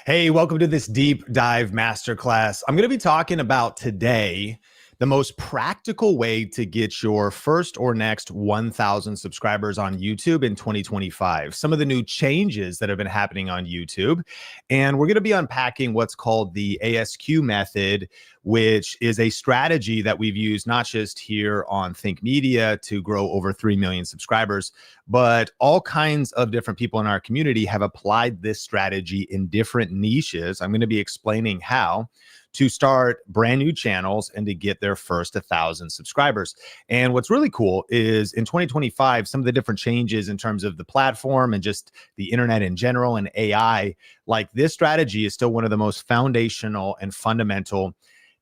Hey, welcome to this deep dive masterclass. I'm going to be talking about today the most practical way to get your first or next 1,000 subscribers on YouTube in 2025. Some of the new changes that have been happening on YouTube. And we're going to be unpacking what's called the ASQ method, which is a strategy that we've used not just here on Think Media to grow over 3 million subscribers, but all kinds of different people in our community have applied this strategy in different niches. I'm going to be explaining how to start brand new channels and to get their first 1,000 subscribers. And what's really cool is in 2025, some of the different changes in terms of the platform and just the internet in general and AI, like this strategy is still one of the most foundational and fundamental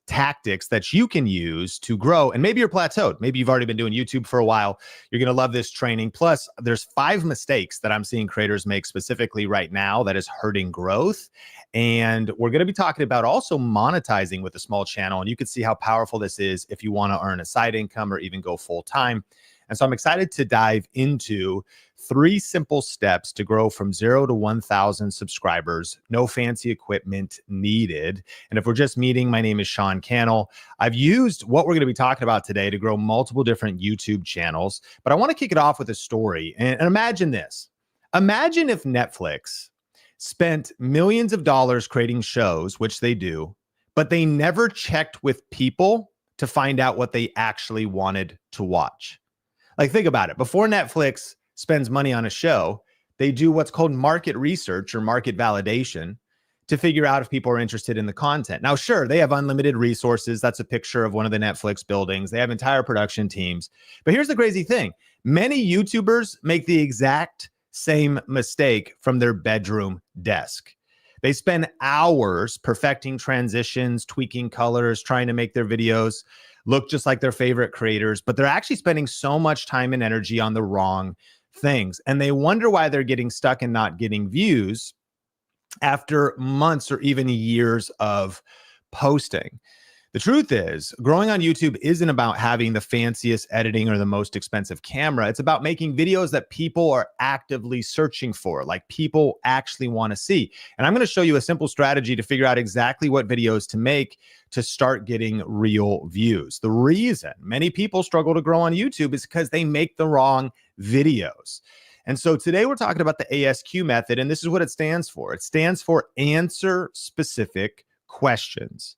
tactics that you can use to grow. And maybe you're plateaued. Maybe you've already been doing YouTube for a while. You're going to love this training. Plus, there's 5 mistakes that I'm seeing creators make specifically right now that is hurting growth. And we're going to be talking about also monetizing with a small channel. And you can see how powerful this is if you want to earn a side income or even go full time. And so I'm excited to dive into 3 simple steps to grow from 0 to 1,000 subscribers. No fancy equipment needed. And if we're just meeting, my name is Sean Cannell. I've used what we're going to be talking about today to grow multiple different YouTube channels, but I want to kick it off with a story. And imagine this. Imagine if Netflix spent millions of dollars creating shows, which they do, but they never checked with people to find out what they actually wanted to watch. Like, think about it. Before Netflix spends money on a show, they do what's called market research or market validation to figure out if people are interested in the content. Now, sure, they have unlimited resources. That's a picture of one of the Netflix buildings. They have entire production teams. But here's the crazy thing. Many YouTubers make the exact same mistake from their bedroom desk. They spend hours perfecting transitions, tweaking colors, trying to make their videos look just like their favorite creators, but they're actually spending so much time and energy on the wrong things. And they wonder why they're getting stuck and not getting views after months or even years of posting. The truth is, growing on YouTube isn't about having the fanciest editing or the most expensive camera. It's about making videos that people are actively searching for, like people actually want to see. And I'm going to show you a simple strategy to figure out exactly what videos to make to start getting real views. The reason many people struggle to grow on YouTube is because they make the wrong videos. And so today we're talking about the ASQ method, and this is what it stands for. It stands for answer specific questions.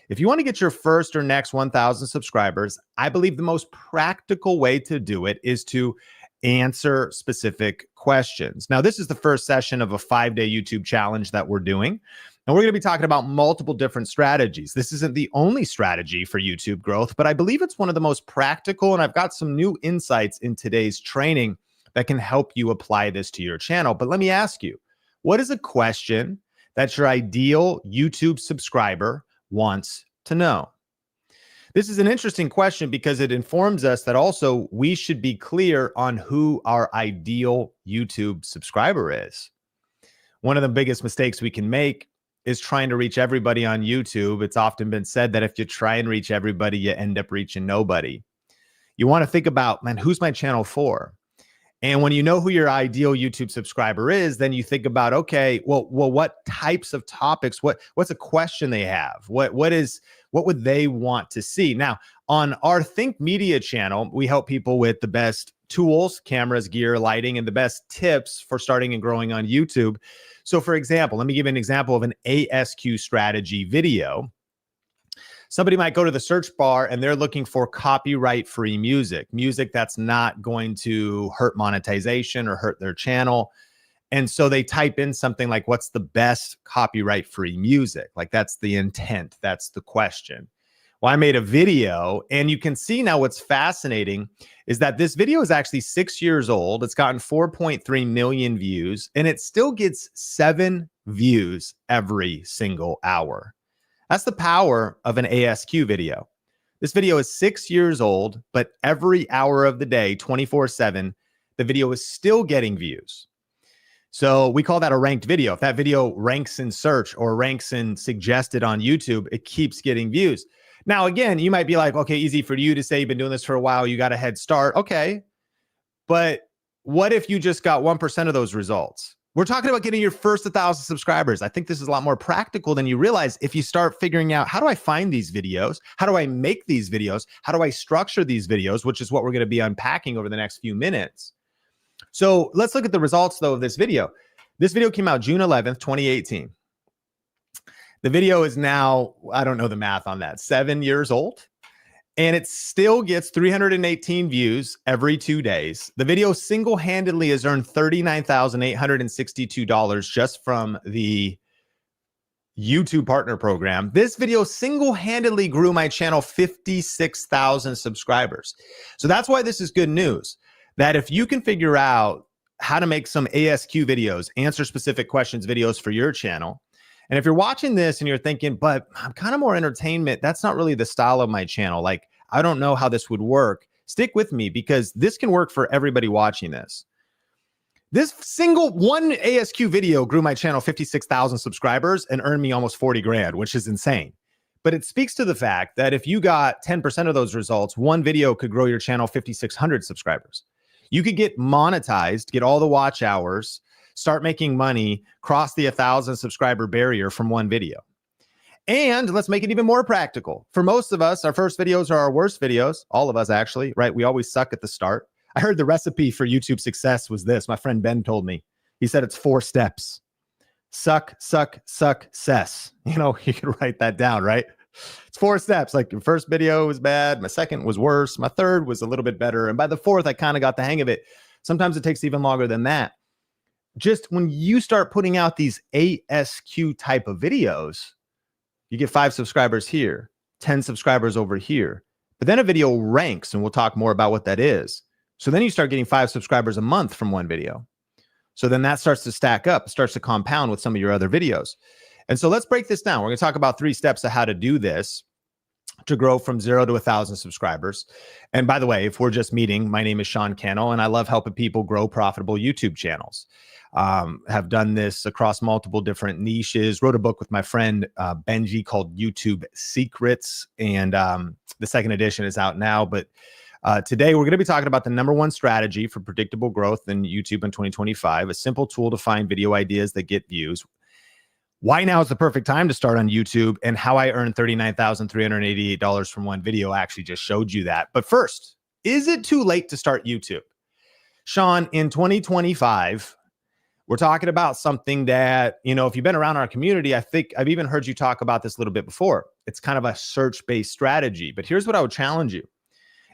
If you want to get your first or next 1,000 subscribers, I believe the most practical way to do it is to answer specific questions. Now, this is the first session of a 5-day YouTube challenge that we're doing. And we're going to be talking about multiple different strategies. This isn't the only strategy for YouTube growth, but I believe it's one of the most practical. And I've got some new insights in today's training that can help you apply this to your channel. But let me ask you, what is a question that your ideal YouTube subscriber wants to know? This is an interesting question because it informs us that also we should be clear on who our ideal YouTube subscriber is. One of the biggest mistakes we can make is trying to reach everybody on YouTube. It's often been said that if you try and reach everybody, you end up reaching nobody. You want to think about, man, who's my channel for? And when you know who your ideal YouTube subscriber is, then you think about, okay, well, what types of topics, what's a question they have? What would they want to see? Now, on our Think Media channel, we help people with the best tools, cameras, gear, lighting, and the best tips for starting and growing on YouTube. So for example, let me give you an example of an ASQ strategy video. Somebody might go to the search bar and they're looking for copyright-free music that's not going to hurt monetization or hurt their channel. And so they type in something like, what's the best copyright-free music? Like, that's the intent. That's the question. Well, I made a video, and you can see now what's fascinating is that this video is actually 6 years old. It's gotten 4.3 million views, and it still gets 7 views every single hour. That's the power of an ASQ video. This video is 6 years old, but every hour of the day, 24/7, the video is still getting views. So we call that a ranked video. If that video ranks in search or ranks in suggested on YouTube, it keeps getting views. Now, again, you might be like, okay, easy for you to say you've been doing this for a while, you got a head start. Okay, but what if you just got 1% of those results? We're talking about getting your first 1,000 subscribers. I think this is a lot more practical than you realize if you start figuring out, how do I find these videos? How do I make these videos? How do I structure these videos? Which is what we're going to be unpacking over the next few minutes. So let's look at the results, though, of this video. This video came out June 11th, 2018. The video is now, I don't know the math on that, 7 years old. And it still gets 318 views every 2 days. The video single-handedly has earned $39,862 just from the YouTube partner program. This video single-handedly grew my channel 56,000 subscribers. So that's why this is good news, that if you can figure out how to make some ASQ videos, answer specific questions videos for your channel, and if you're watching this and you're thinking, but I'm kind of more entertainment, that's not really the style of my channel. Like, I don't know how this would work. Stick with me because this can work for everybody watching this. This single one ASQ video grew my channel 56,000 subscribers and earned me almost 40 grand, which is insane. But it speaks to the fact that if you got 10% of those results, one video could grow your channel 5,600 subscribers. You could get monetized, get all the watch hours, start making money, cross the 1,000 subscriber barrier from one video. And let's make it even more practical. For most of us, our first videos are our worst videos. All of us, actually, right? We always suck at the start. I heard the recipe for YouTube success was this. My friend Ben told me. He said it's 4 steps. Suck, suck, suck, cess. You know, you can write that down, right? It's 4 steps. Like, your first video was bad. My second was worse. My third was a little bit better. And by the fourth, I kind of got the hang of it. Sometimes it takes even longer than that. Just when you start putting out these ASQ type of videos, you get 5 subscribers here, 10 subscribers over here. But then a video ranks, and we'll talk more about what that is. So then you start getting 5 subscribers a month from one video. So then that starts to stack up, starts to compound with some of your other videos. And so let's break this down. We're going to talk about 3 steps of how to do this to grow from 0 to 1,000 subscribers. And by the way, if we're just meeting, my name is Sean Cannell, and I love helping people grow profitable YouTube channels. Have done this across multiple different niches, wrote a book with my friend Benji called YouTube Secrets, and the second edition is out now. But today we're going to be talking about the #1 strategy for predictable growth in YouTube in 2025, a simple tool to find video ideas that get views. Why now is the perfect time to start on YouTube, and how I earned $39,388 from one video. I actually just showed you that. But first, is it too late to start YouTube? Sean, in 2025, we're talking about something that, you know, if you've been around our community, I think I've even heard you talk about this a little bit before. It's kind of a search-based strategy. But here's what I would challenge you.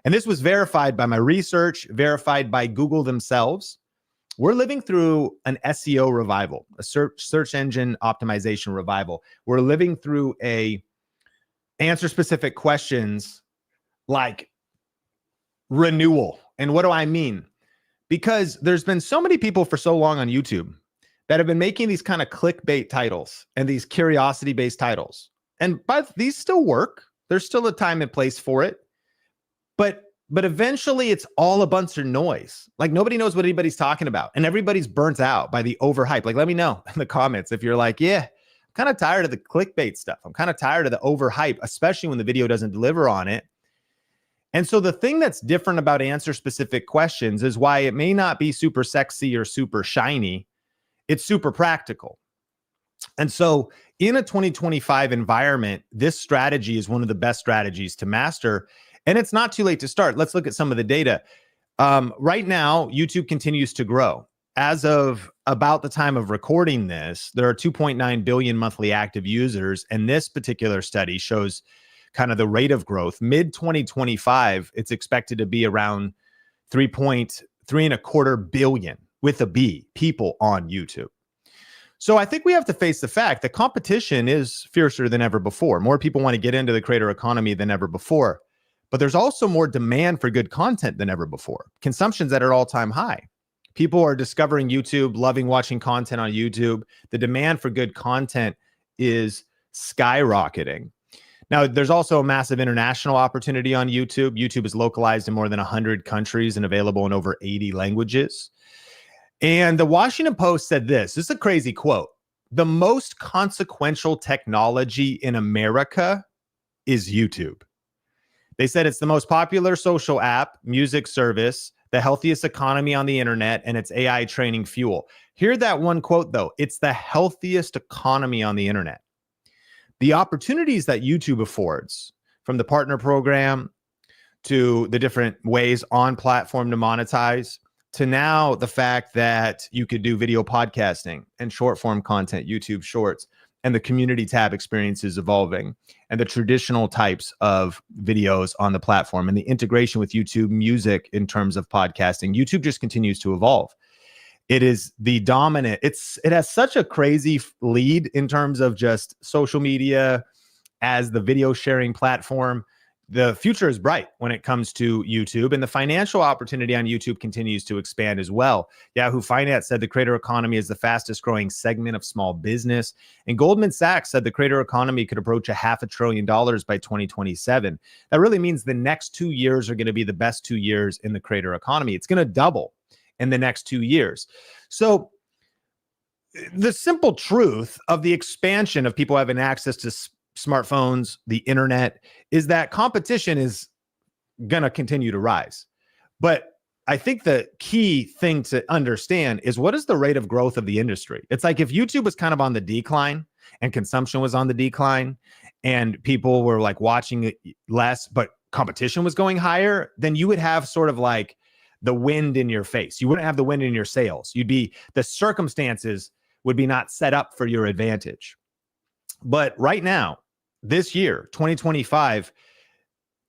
And this was verified by my research, verified by Google themselves. We're living through an SEO revival, a search engine optimization revival. We're living through a answer specific questions like renewal. And what do I mean? Because there's been so many people for so long on YouTube that have been making these kind of clickbait titles and these curiosity-based titles. And these still work. There's still a time and place for it. But eventually it's all a bunch of noise. Like, nobody knows what anybody's talking about. And everybody's burnt out by the overhype. Like, let me know in the comments if you're like, yeah, I'm kind of tired of the clickbait stuff. I'm kind of tired of the overhype, especially when the video doesn't deliver on it. And so the thing that's different about answer specific questions is why it may not be super sexy or super shiny. It's super practical. And so in a 2025 environment, this strategy is one of the best strategies to master. And it's not too late to start. Let's look at some of the data. Right now, YouTube continues to grow. As of about the time of recording this, there are 2.9 billion monthly active users. And this particular study shows kind of the rate of growth. Mid-2025, it's expected to be around 3.325 billion with a B people on YouTube. So I think we have to face the fact that competition is fiercer than ever before. More people want to get into the creator economy than ever before. But there's also more demand for good content than ever before. Consumption's at an all-time high. People are discovering YouTube, loving watching content on YouTube. The demand for good content is skyrocketing. Now, there's also a massive international opportunity on YouTube. YouTube is localized in more than 100 countries and available in over 80 languages. And the Washington Post said this. This is a crazy quote. The most consequential technology in America is YouTube. They said it's the most popular social app, music service, the healthiest economy on the internet, and it's AI training fuel. Hear that one quote though. It's the healthiest economy on the internet. The opportunities that YouTube affords, from the partner program to the different ways on platform to monetize, to now the fact that you could do video podcasting and short form content, YouTube Shorts, and the community tab experience is evolving, and the traditional types of videos on the platform, and the integration with YouTube Music in terms of podcasting. YouTube just continues to evolve. It is the dominant. It has such a crazy lead in terms of just social media as the video sharing platform. The future is bright when it comes to YouTube, and the financial opportunity on YouTube continues to expand as well. Yahoo Finance said the creator economy is the fastest growing segment of small business. And Goldman Sachs said the creator economy could approach $500 billion by 2027. That really means the next 2 years are going to be the best 2 years in the creator economy. It's going to double in the next 2 years. So the simple truth of the expansion of people having access to smartphones, the internet, is that competition is going to continue to rise. But I think the key thing to understand is, what is the rate of growth of the industry? It's like if YouTube was kind of on the decline and consumption was on the decline and people were like watching it less, but competition was going higher, then you would have sort of like the wind in your face. You wouldn't have the wind in your sails. The circumstances would be not set up for your advantage. But right now, this year, 2025,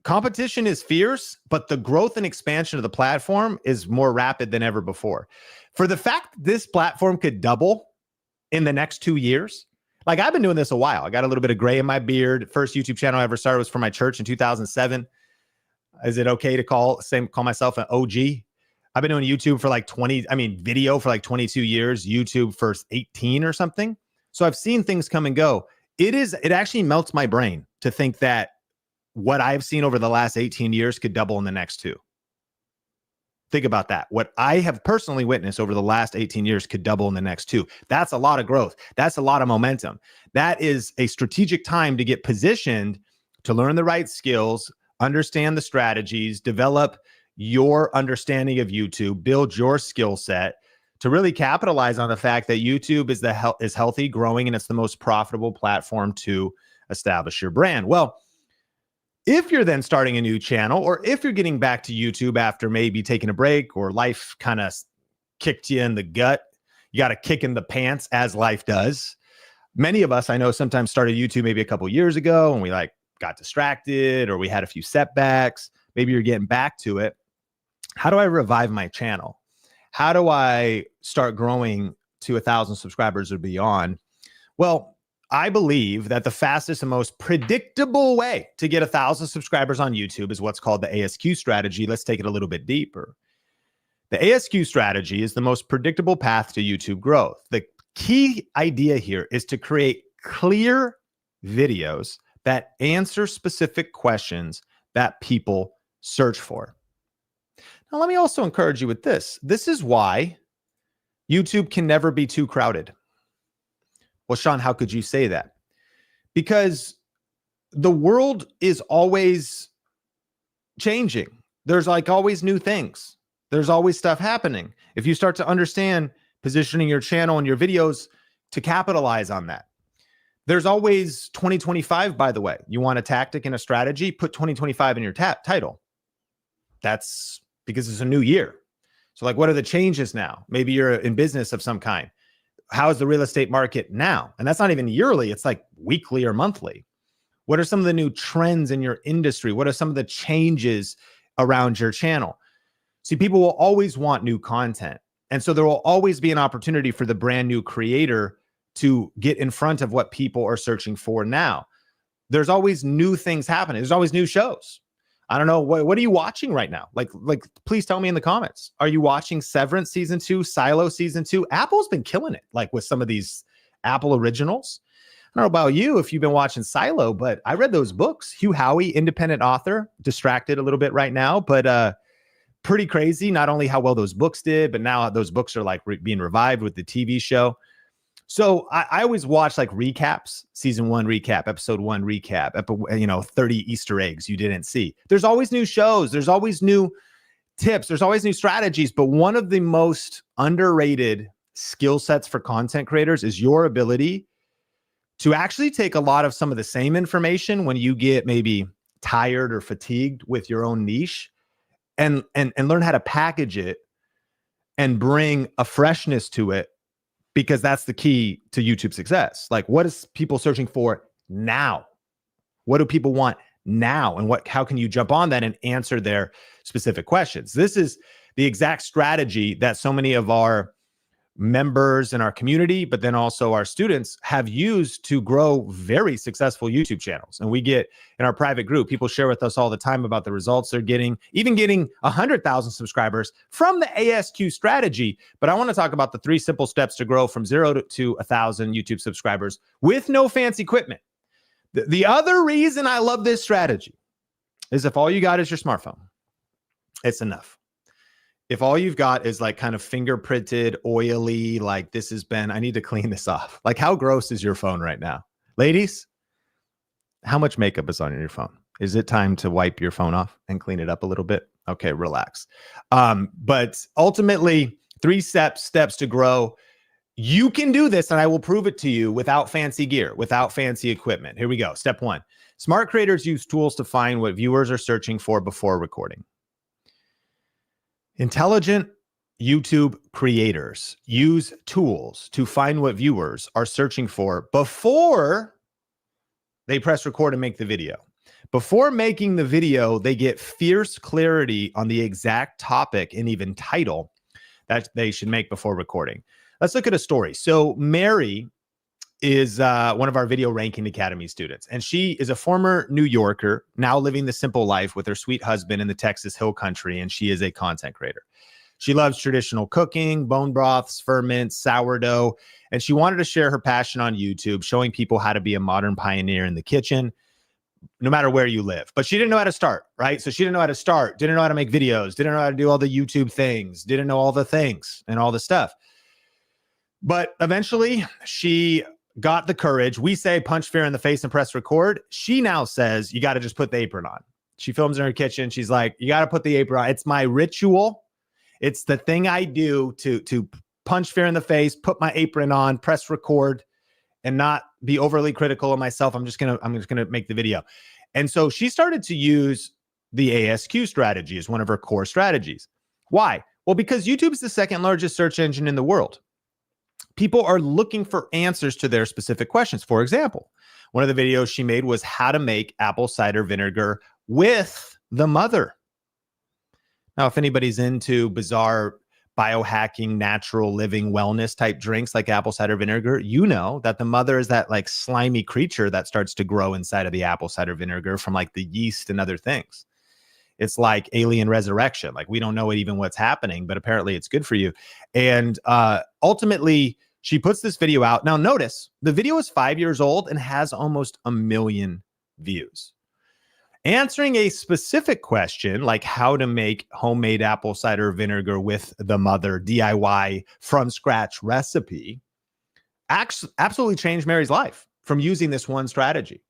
competition is fierce, but the growth and expansion of the platform is more rapid than ever before. For the fact that this platform could double in the next 2 years, like I've been doing this a while. I got a little bit of gray in my beard. First YouTube channel I ever started was for my church in 2007. Is it okay to call myself an OG? I've been doing YouTube for like video for like 22 years, YouTube for 18 or something. So I've seen things come and go. It actually melts my brain to think that what I've seen over the last 18 years could double in the next 2. Think about that. What I have personally witnessed over the last 18 years could double in the next 2. That's a lot of growth. That's a lot of momentum. That is a strategic time to get positioned to learn the right skills, understand the strategies, develop your understanding of YouTube, build your skill set, to really capitalize on the fact that YouTube is healthy, growing, and it's the most profitable platform to establish your brand. Well, if you're then starting a new channel, or if you're getting back to YouTube after maybe taking a break, or life kind of kicked you in the gut, you got a kick in the pants, as life does. Many of us, I know, sometimes started YouTube maybe a couple years ago and we got distracted, or we had a few setbacks. Maybe you're getting back to it. How do I revive my channel? How do I start growing to 1,000 subscribers or beyond? Well, I believe that the fastest and most predictable way to get 1,000 subscribers on YouTube is what's called the ASQ strategy. Let's take it a little bit deeper. The ASQ strategy is the most predictable path to YouTube growth. The key idea here is to create clear videos that answer specific questions that people search for. Now, let me also encourage you with this. This is why YouTube can never be too crowded. Well, Sean, how could you say that? Because the world is always changing. There's always new things. There's always stuff happening. If you start to understand positioning your channel and your videos to capitalize on that. There's always 2025, by the way. You want a tactic and a strategy, put 2025 in your title. That's because it's a new year. So what are the changes now? Maybe you're in business of some kind. How is the real estate market now? And that's not even yearly. It's like weekly or monthly. What are some of the new trends in your industry? What are some of the changes around your channel? See, people will always want new content. And so there will always be an opportunity for the brand new creator to get in front of what people are searching for now. There's always new things happening. There's always new shows. I don't know. What are you watching right now? Please tell me in the comments. Are you watching Severance season 2, Silo season 2? Apple's been killing it, with some of these Apple originals. I don't know about you if you've been watching Silo, but I read those books. Hugh Howey, independent author, distracted a little bit right now, but pretty crazy. Not only how well those books did, but now those books are being revived with the TV show. So I always watch recaps, season 1 recap, episode 1 recap, 30 Easter eggs you didn't see. There's always new shows. There's always new tips. There's always new strategies, but one of the most underrated skill sets for content creators is your ability to actually take a lot of some of the same information when you get maybe tired or fatigued with your own niche and learn how to package it and bring a freshness to it, because that's the key to YouTube success. Like, what is people searching for now? What do people want now? And how can you jump on that and answer their specific questions? This is the exact strategy that so many of our members in our community, but then also our students, have used to grow very successful YouTube channels. And we get in our private group, people share with us all the time about the results they're getting, even getting 100,000 subscribers from the ASQ strategy. But I want to talk about the 3 simple steps to grow from 0 to 1,000 YouTube subscribers with no fancy equipment. The other reason I love this strategy is if all you got is your smartphone, it's enough. If all you've got is like kind of fingerprinted, oily, like this has been, I need to clean this off. Like, how gross is your phone right now? Ladies, how much makeup is on your phone? Is it time to wipe your phone off and clean it up a little bit? Okay, relax. But ultimately, 3 steps to grow. You can do this, and I will prove it to you without fancy gear, without fancy equipment. Here we go. Step 1. Smart creators use tools to find what viewers are searching for before recording. Intelligent YouTube creators use tools to find what viewers are searching for before they press record and make the video. Before making the video, they get fierce clarity on the exact topic and even title that they should make before recording. Let's look at a story. So Mary is one of our Video Ranking Academy students, and she is a former New Yorker, now living the simple life with her sweet husband in the Texas Hill Country, and she is a content creator. She loves traditional cooking, bone broths, ferments, sourdough, and she wanted to share her passion on YouTube, showing people how to be a modern pioneer in the kitchen, no matter where you live. But she didn't know how to start, right? So she didn't know how to start, didn't know how to make videos, didn't know how to do all the YouTube things, didn't know all the things and all the stuff. But eventually she got the courage. We say punch fear in the face and press record. She now says, you got to just put the apron on. She films in her kitchen. She's like, you got to put the apron on. It's my ritual. It's the thing I do to punch fear in the face, put my apron on, press record, and not be overly critical of myself. I'm just gonna make the video. And so she started to use the ASQ strategy as one of her core strategies. Why? Well, because YouTube is the 2nd largest search engine in the world. People are looking for answers to their specific questions. For example, one of the videos she made was how to make apple cider vinegar with the mother. Now, if anybody's into bizarre biohacking, natural living, wellness type drinks like apple cider vinegar, you know that the mother is that like slimy creature that starts to grow inside of the apple cider vinegar from like the yeast and other things. It's like alien resurrection. Like, we don't know even what's happening, but apparently it's good for you. And ultimately, she puts this video out. Now, notice the video is 5 years old and has almost 1 million views. Answering a specific question like how to make homemade apple cider vinegar with the mother DIY from scratch recipe absolutely changed Mary's life from using this one strategy.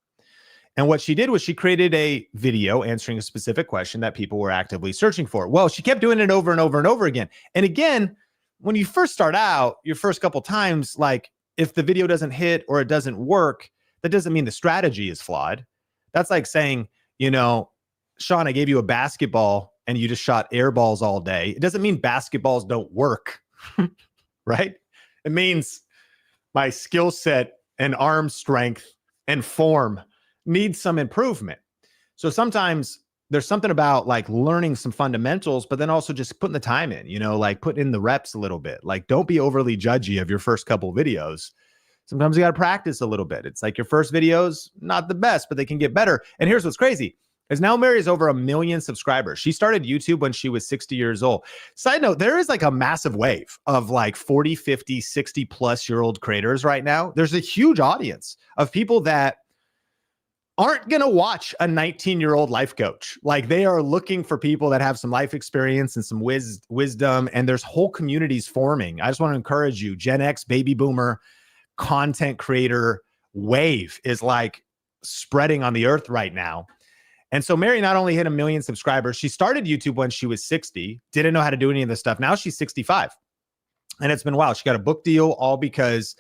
And what she did was she created a video answering a specific question that people were actively searching for. Well, she kept doing it over and over and over again. And again, when you first start out, your first couple times, like if the video doesn't hit or it doesn't work, that doesn't mean the strategy is flawed. That's like saying, you know, Sean, I gave you a basketball and you just shot air balls all day. It doesn't mean basketballs don't work, right? It means my skill set and arm strength and form needs some improvement. So sometimes there's something about like learning some fundamentals, but then also just putting the time in, you know, like put in the reps a little bit. Like, don't be overly judgy of your first couple videos. Sometimes you got to practice a little bit. It's like your first videos, not the best, but they can get better. And here's what's crazy is now Mary is over 1 million subscribers. She started YouTube when she was 60 years old. Side note, there is like a massive wave of like 40, 50, 60 plus year old creators right now. There's a huge audience of people that aren't going to watch a 19-year-old life coach. Like, they are looking for people that have some life experience and some wisdom, and there's whole communities forming. I just want to encourage you, Gen X, baby boomer, content creator wave is like spreading on the earth right now. And so Mary not only hit 1 million subscribers, she started YouTube when she was 60, didn't know how to do any of this stuff. Now she's 65. And it's been wild. She got a book deal all because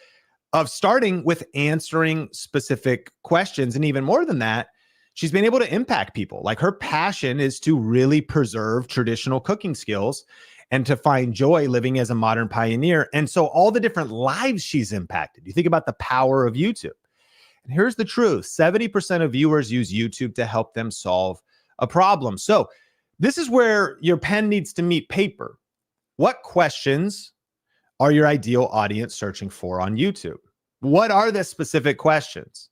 of starting with answering specific questions. And even more than that, she's been able to impact people. Like, her passion is to really preserve traditional cooking skills and to find joy living as a modern pioneer. And so all the different lives she's impacted, you think about the power of YouTube. And here's the truth: 70% of viewers use YouTube to help them solve a problem. So this is where your pen needs to meet paper. What questions are your ideal audience searching for on YouTube? What are the specific questions?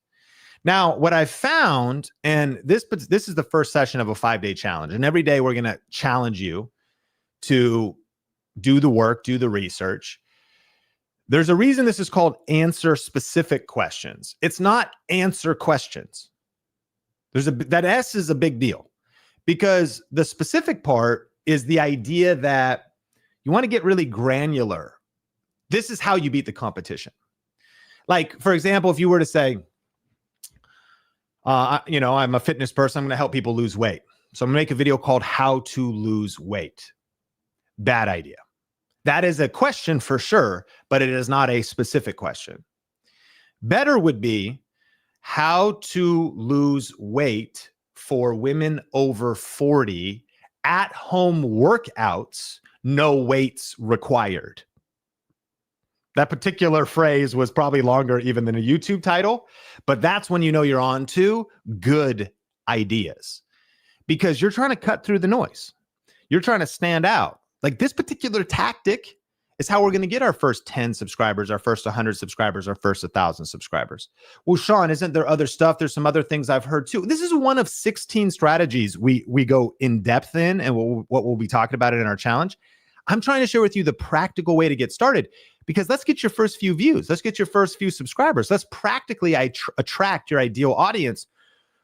Now, what I found, and this is the first session of a 5-day challenge, and every day we're going to challenge you to do the work, do the research. There's a reason this is called answer specific questions. It's not answer questions. That S is a big deal, because the specific part is the idea that you want to get really granular. This is how you beat the competition. Like, for example, if you were to say, I'm a fitness person, I'm going to help people lose weight. So I'm going to make a video called How to Lose Weight. Bad idea. That is a question for sure, but it is not a specific question. Better would be how to lose weight for women over 40, at home workouts, no weights required. That particular phrase was probably longer even than a YouTube title, but that's when you know you're on to good ideas, because you're trying to cut through the noise. You're trying to stand out. Like, this particular tactic is how we're going to get our first 10 subscribers, our first 100 subscribers, our first 1,000 subscribers. Well, Sean, isn't there other stuff? There's some other things I've heard too. This is one of 16 strategies we go in depth in, and what we'll be talking about it in our challenge. I'm trying to share with you the practical way to get started, because let's get your first few views. Let's get your first few subscribers. Let's practically attract your ideal audience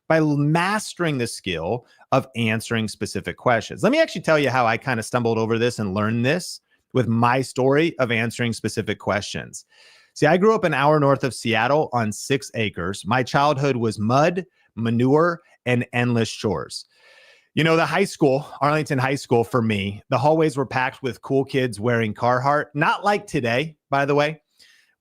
by mastering the skill of answering specific questions. Let me actually tell you how I kind of stumbled over this and learned this with my story of answering specific questions. See, I grew up an hour north of Seattle on 6 acres. My childhood was mud, manure, and endless chores. You know, the high school, Arlington High School, for me, the hallways were packed with cool kids wearing Carhartt. Not like today, by the way,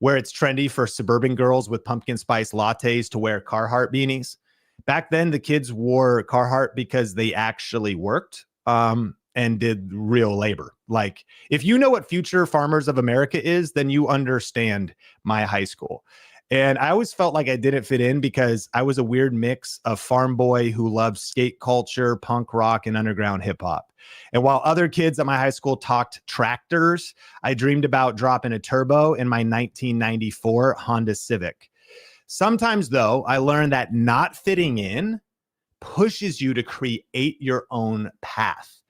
where it's trendy for suburban girls with pumpkin spice lattes to wear Carhartt beanies. Back then, the kids wore Carhartt because they actually worked and did real labor. Like, if you know what Future Farmers of America is, then you understand my high school. And I always felt like I didn't fit in because I was a weird mix of farm boy who loved skate culture, punk rock, and underground hip hop. And while other kids at my high school talked tractors, I dreamed about dropping a turbo in my 1994 Honda Civic. Sometimes, though, I learned that not fitting in pushes you to create your own path.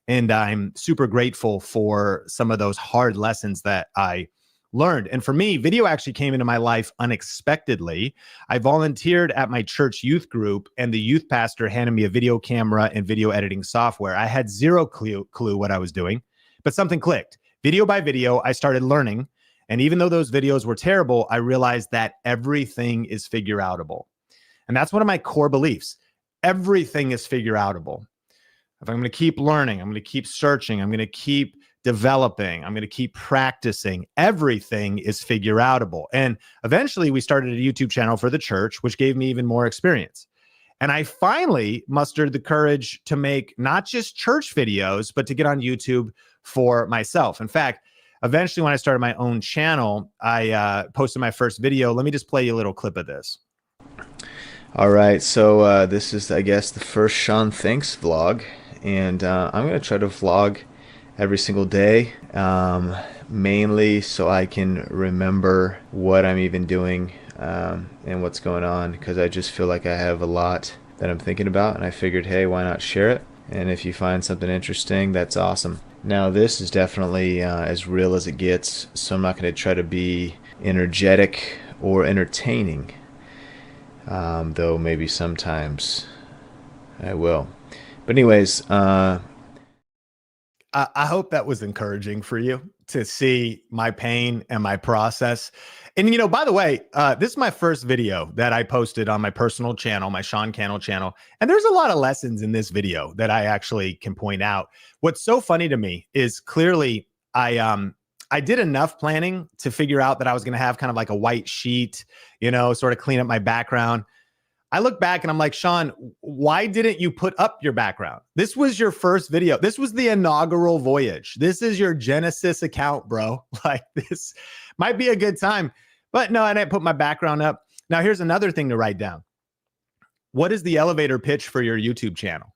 And I'm super grateful for some of those hard lessons that I learned. And for me, video actually came into my life unexpectedly. I volunteered at my church youth group, and the youth pastor handed me a video camera and video editing software. I had zero clue what I was doing, but something clicked. Video by video, I started learning. And even though those videos were terrible, I realized that everything is figure outable. And that's one of my core beliefs. Everything is figure outable. If I'm going to keep learning, I'm going to keep searching, I'm going to keep developing, I'm going to keep practicing, everything is figure outable. And eventually we started a YouTube channel for the church, which gave me even more experience. And I finally mustered the courage to make not just church videos, but to get on YouTube for myself. In fact, eventually when I started my own channel, I posted my first video. Let me just play you a little clip of this. All right, so this is, I guess, the first Sean Thinks vlog, and I'm going to try to vlog every single day, mainly so I can remember what I'm even doing and what's going on, because I just feel like I have a lot that I'm thinking about, and I figured, hey, why not share it? And if you find something interesting, that's awesome. Now, this is definitely as real as it gets, so I'm not going to try to be energetic or entertaining, though maybe sometimes I will. But anyways, I hope that was encouraging for you to see my pain and my process. And, by the way, this is my first video that I posted on my personal channel, my Sean Cannell channel. And there's a lot of lessons in this video that I actually can point out. What's so funny to me is clearly I did enough planning to figure out that I was going to have kind of like a white sheet, sort of clean up my background. I look back and I'm like, Sean, why didn't you put up your background? This was your first video. This was the inaugural voyage. This is your Genesis account, bro. Like, this might be a good time. But no, I didn't put my background up. Now, here's another thing to write down. What is the elevator pitch for your YouTube channel?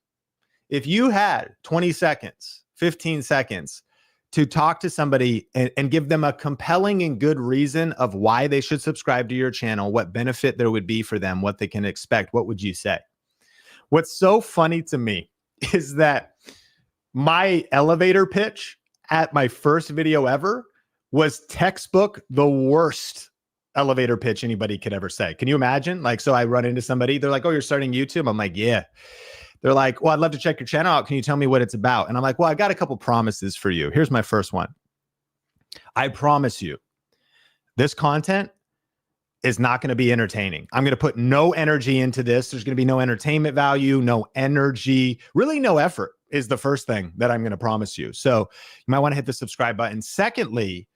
If you had 20 seconds, 15 seconds to talk to somebody and give them a compelling and good reason of why they should subscribe to your channel, what benefit there would be for them, what they can expect, what would you say? What's so funny to me is that my elevator pitch at my first video ever was textbook the worst elevator pitch anybody could ever say. Can you imagine? Like, so I run into somebody, they're like, oh, you're starting YouTube? I'm like, yeah. They're like, well, I'd love to check your channel out. Can you tell me what it's about? And I'm like, well, I got a couple promises for you. Here's my first one. I promise you, this content is not going to be entertaining. I'm going to put no energy into this. There's going to be no entertainment value, no energy, really no effort is the first thing that I'm going to promise you. So you might want to hit the subscribe button. Secondly,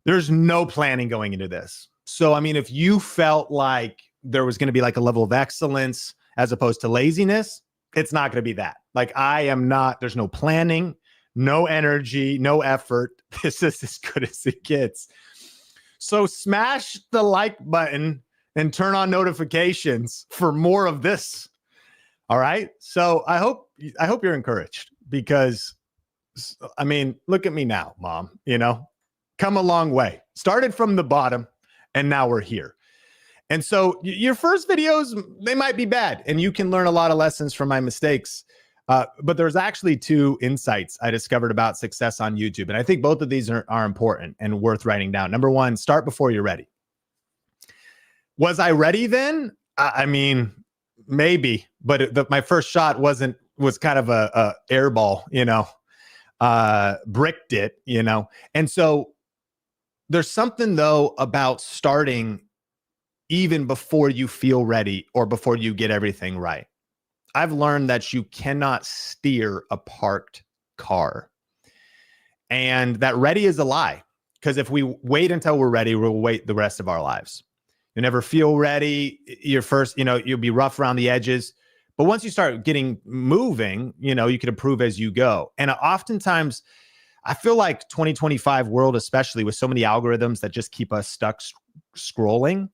there's no planning going into this. So, I mean, if you felt like there was going to be like a level of excellence as opposed to laziness, it's not going to be that. Like, I am not, there's no planning, no energy, no effort. This is as good as it gets. So smash the like button and turn on notifications for more of this. All right. So I hope you're encouraged, because I mean, look at me now, Mom, come a long way. Started from the bottom and now we're here. And so your first videos, they might be bad and you can learn a lot of lessons from my mistakes. But there's actually two insights I discovered about success on YouTube. And I think both of these are important and worth writing down. Number one, start before you're ready. Was I ready then? I mean, maybe, but my first shot was kind of a air ball, bricked it, And so there's something though about starting even before you feel ready or before you get everything right. I've learned that you cannot steer a parked car. And that ready is a lie, because if we wait until we're ready, we'll wait the rest of our lives. You never feel ready. You're first, you'll be rough around the edges. But once you start getting moving, you can improve as you go. And oftentimes, I feel like 2025 world, especially with so many algorithms that just keep us stuck scrolling,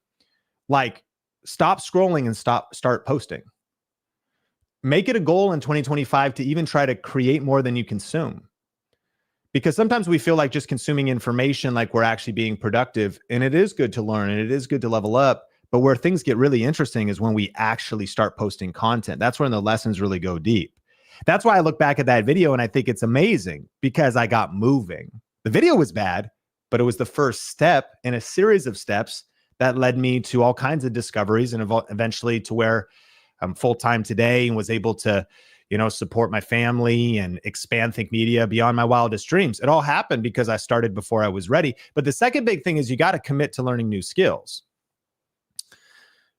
like, stop scrolling and start posting. Make it a goal in 2025 to even try to create more than you consume. Because sometimes we feel like just consuming information, like we're actually being productive, and it is good to learn and it is good to level up. But where things get really interesting is when we actually start posting content. That's when the lessons really go deep. That's why I look back at that video and I think it's amazing, because I got moving. The video was bad, but it was the first step in a series of steps that led me to all kinds of discoveries and eventually to where I'm full-time today and was able to, support my family and expand Think Media beyond my wildest dreams. It all happened because I started before I was ready. But the second big thing is you got to commit to learning new skills.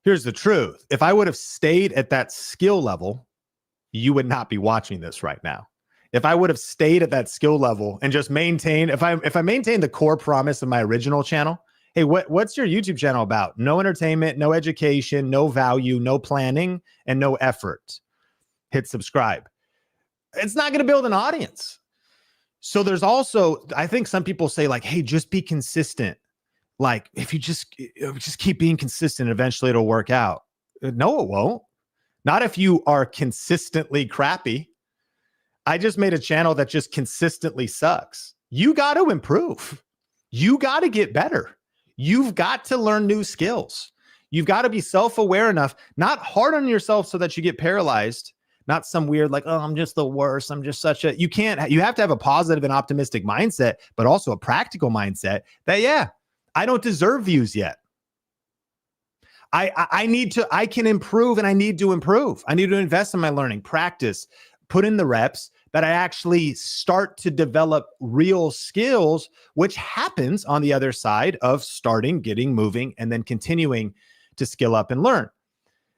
Here's the truth. If I would have stayed at that skill level, you would not be watching this right now. If I would have stayed at that skill level and just maintained, if I maintained the core promise of my original channel, hey, what's your YouTube channel about? No entertainment, no education, no value, no planning, and no effort. Hit subscribe. It's not going to build an audience. So there's also, I think some people say like, hey, just be consistent. Like, if you just keep being consistent, eventually it'll work out. No, it won't. Not if you are consistently crappy. I just made a channel that just consistently sucks. You got to improve. You got to get better. You've got to learn new skills. You've got to be self-aware enough, not hard on yourself so that you get paralyzed, not some weird like, oh, I'm just the worst. I'm just such a, you have to have a positive and optimistic mindset, but also a practical mindset that, yeah, I don't deserve views yet. I can improve and I need to improve. I need to invest in my learning, practice, put in the reps, that I actually start to develop real skills, which happens on the other side of starting, getting moving, and then continuing to skill up and learn.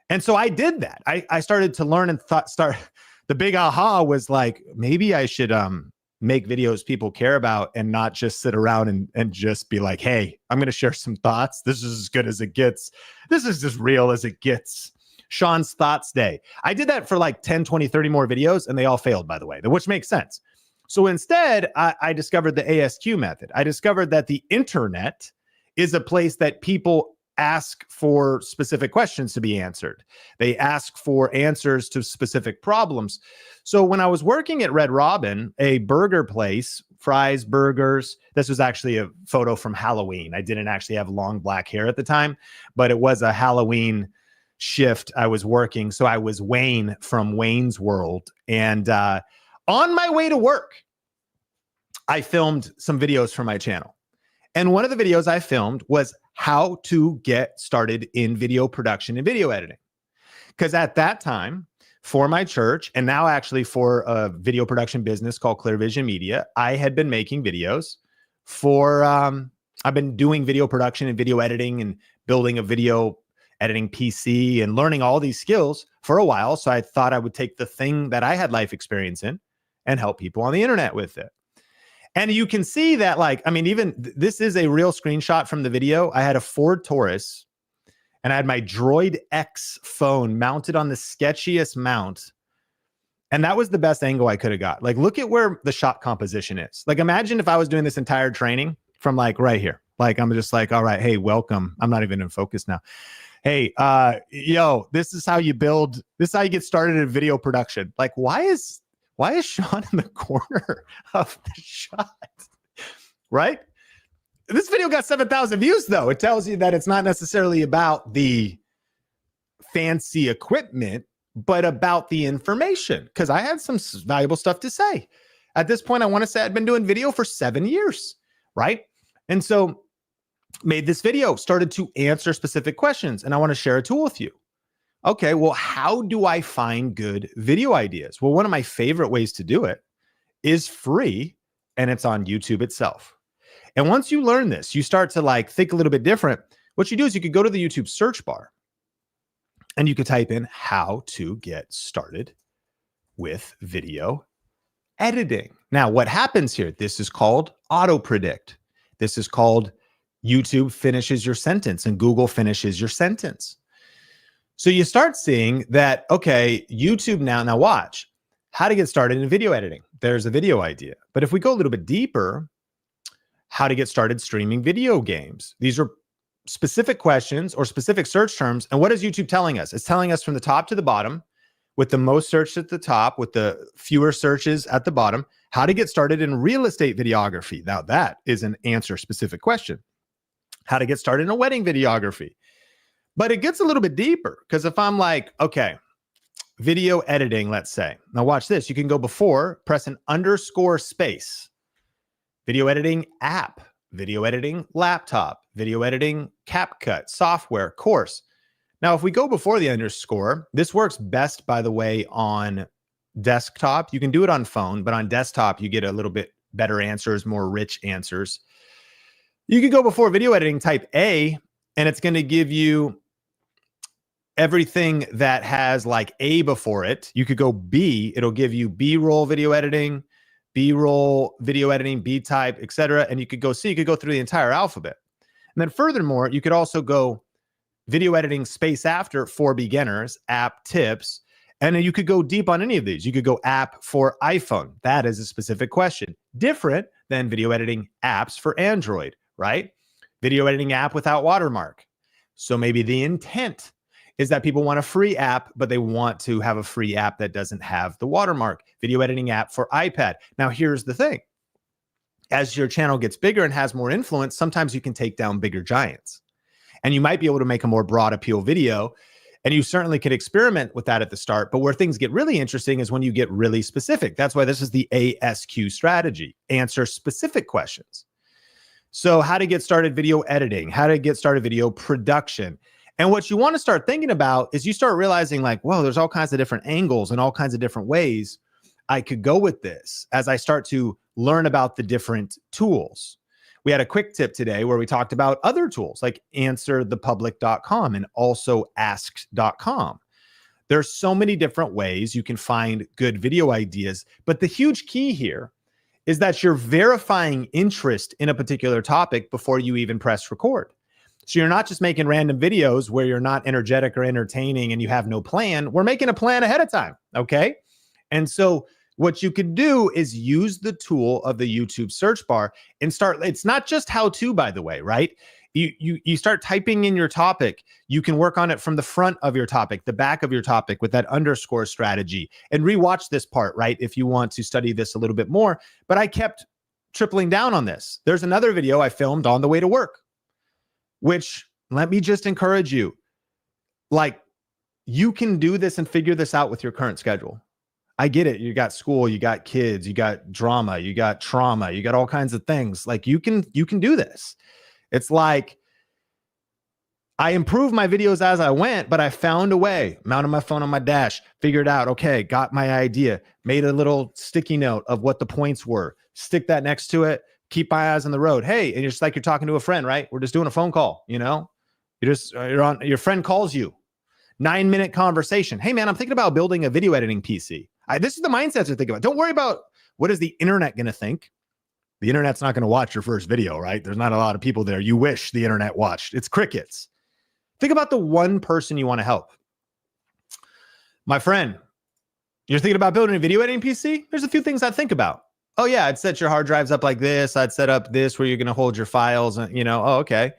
And so I did that. I started to learn and the big aha was like, maybe I should make videos people care about and not just sit around and just be like, hey, I'm going to share some thoughts. This is as good as it gets. This is as real as it gets. Sean's Thoughts Day. I did that for like 10, 20, 30 more videos, and they all failed, by the way, which makes sense. So instead, I discovered the ASQ method. I discovered that the internet is a place that people ask for specific questions to be answered. They ask for answers to specific problems. So when I was working at Red Robin, a burger place, fries, burgers, this was actually a photo from Halloween. I didn't actually have long black hair at the time, but it was a Halloween shift I was working. So I was Wayne from Wayne's World. And on my way to work, I filmed some videos for my channel. And one of the videos I filmed was how to get started in video production and video editing. Because at that time, for my church, and now actually for a video production business called Clear Vision Media, I had been making videos for, I've been doing video production and video editing and building a video editing PC and learning all these skills for a while. So I thought I would take the thing that I had life experience in and help people on the internet with it. And you can see that, like, I mean, even this is a real screenshot from the video. I had a Ford Taurus and I had my Droid X phone mounted on the sketchiest mount. And that was the best angle I could have got. Like, look at where the shot composition is. Like, imagine if I was doing this entire training from like right here. Like, I'm just like, all right, hey, welcome. I'm not even in focus now. Hey, yo, this is how you build, this is how you get started in video production. Like, why is Sean in the corner of the shot? Right? This video got 7,000 views, though. It tells you that it's not necessarily about the fancy equipment, but about the information. Because I had some valuable stuff to say. At this point, I want to say I'd been doing video for 7 years, right? And so made this video, started to answer specific questions, and I want to share a tool with you. Okay, well, how do I find good video ideas? Well, one of my favorite ways to do it is free, and it's on YouTube itself. And once you learn this, you start to like think a little bit different. What you do is you could go to the YouTube search bar and you could type in how to get started with video editing. Now, what happens here? This is called auto predict. This is called YouTube finishes your sentence and Google finishes your sentence. So you start seeing that, okay, YouTube now watch how to get started in video editing. There's a video idea. But if we go a little bit deeper, how to get started streaming video games. These are specific questions or specific search terms. And what is YouTube telling us? It's telling us from the top to the bottom, with the most searched at the top, with the fewer searches at the bottom, how to get started in real estate videography. Now that is an answer specific question. How to get started in a wedding videography. But it gets a little bit deeper, because if I'm like, okay, video editing, let's say. Now watch this. You can go before, press an underscore space. Video editing app, video editing laptop, video editing CapCut, software, course. Now, if we go before the underscore, this works best, by the way, on desktop. You can do it on phone, but on desktop, you get a little bit better answers, more rich answers. You could go before video editing, type A, and it's going to give you everything that has like A before it. You could go B, it'll give you B-roll video editing, B-roll video editing, B-type, etc. And you could go C, you could go through the entire alphabet. And then furthermore, you could also go video editing space after for beginners, app tips, and then you could go deep on any of these. You could go app for iPhone. That is a specific question. Different than video editing apps for Android, right? Video editing app without watermark. So maybe the intent is that people want a free app, but they want to have a free app that doesn't have the watermark. Video editing app for iPad. Now, here's the thing. As your channel gets bigger and has more influence, sometimes you can take down bigger giants. And you might be able to make a more broad appeal video. And you certainly could experiment with that at the start. But where things get really interesting is when you get really specific. That's why this is the ASQ strategy. Answer specific questions. So how to get started video editing, how to get started video production. And what you want to start thinking about is you start realizing like, whoa, there's all kinds of different angles and all kinds of different ways I could go with this as I start to learn about the different tools. We had a quick tip today where we talked about other tools like answerthepublic.com and also ask.com. There's so many different ways you can find good video ideas, but the huge key here is that you're verifying interest in a particular topic before you even press record. So you're not just making random videos where you're not energetic or entertaining and you have no plan. We're making a plan ahead of time, okay? And so what you could do is use the tool of the YouTube search bar and start. It's not just how to, by the way, right? You start typing in your topic. You can work on it from the front of your topic, the back of your topic with that underscore strategy, and rewatch this part, right? If you want to study this a little bit more. But I kept tripling down on this. There's another video I filmed on the way to work, which, let me just encourage you, like, you can do this and figure this out with your current schedule. I get it. You got school, you got kids, you got drama, you got trauma, you got all kinds of things. Like, you can do this. It's like, I improved my videos as I went, but I found a way, mounted my phone on my dash, figured out, okay, got my idea, made a little sticky note of what the points were, stick that next to it, keep my eyes on the road. Hey, and you're just like, you're talking to a friend, right? We're just doing a phone call, you know, your friend calls you, 9-minute conversation. Hey man, I'm thinking about building a video editing PC. This is the mindset to think about. Don't worry about what is the internet going to think. The internet's not going to watch your first video, right? There's not a lot of people there. You wish the internet watched. It's crickets. Think about the one person you want to help. My friend, you're thinking about building a video editing PC? There's a few things I'd think about. Oh yeah, I'd set your hard drives up like this. I'd set up this where you're going to hold your files and, you know, oh, okay.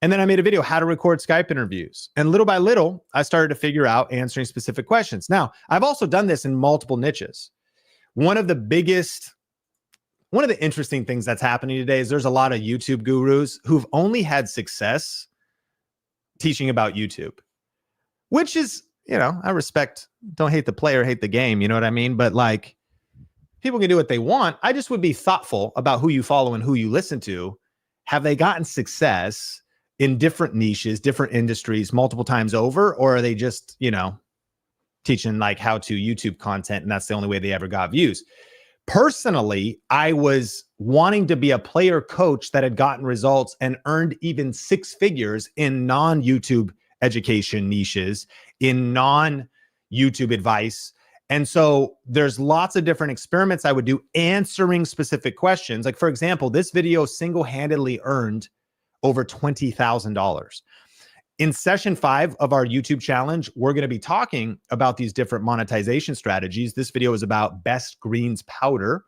And then I made a video, how to record Skype interviews. And little by little, I started to figure out answering specific questions. Now, I've also done this in multiple niches. One of the interesting things that's happening today is there's a lot of YouTube gurus who've only had success teaching about YouTube, which is, you know, I respect, don't hate the player, hate the game. You know what I mean? But like, people can do what they want. I just would be thoughtful about who you follow and who you listen to. Have they gotten success in different niches, different industries multiple times over? Or are they just, you know, teaching like how to YouTube content and that's the only way they ever got views? Personally, I was wanting to be a player coach that had gotten results and earned even 6 figures in non-YouTube education niches, in non-YouTube advice. And so there's lots of different experiments I would do answering specific questions. Like, for example, this video single-handedly earned over $20,000. In session 5 of our YouTube challenge, we're going to be talking about these different monetization strategies. This video is about best greens powder,